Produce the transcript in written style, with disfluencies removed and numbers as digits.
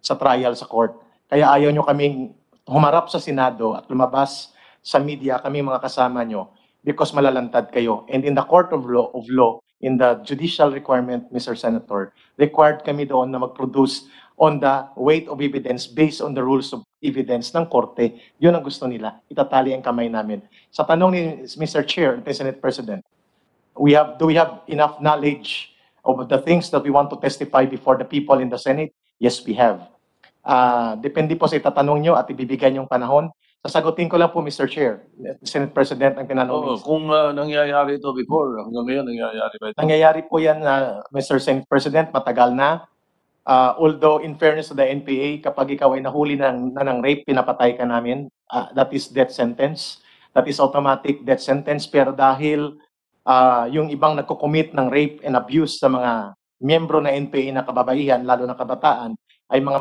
sa trial sa court. Kaya ayaw nyo kaming humarap sa Senado at lumabas sa media, kami mga kasama nyo, because malalantad kayo. And in the court of law, in the judicial requirement, Mr. Senator, required kami doon na mag-produce on the weight of evidence based on the rules of evidence ng korte. Yun ang gusto nila. Itatali ang kamay namin. Sa tanong ni Mr. Chair, Senate President, do we have enough knowledge of the things that we want to testify before the people in the Senate? Yes, we have. Depende po sa itatanong nyo at ibibigay yung panahon. Sasagutin ko lang po, Mr. Chair, Senate President, ang tinanong. Kung nangyayari ito before, hanggang ngayon nangyayari ba ito? Nangyayari po yan, Mr. Senate President, matagal na. Although in fairness to the NPA, kapag ikaw ay nahuli ng rape, pinapatay ka namin. That is death sentence. That is automatic death sentence. Pero dahil yung ibang nagko-commit ng rape and abuse sa mga miyembro na NPA na kababaihan, lalo na kabataan, ay mga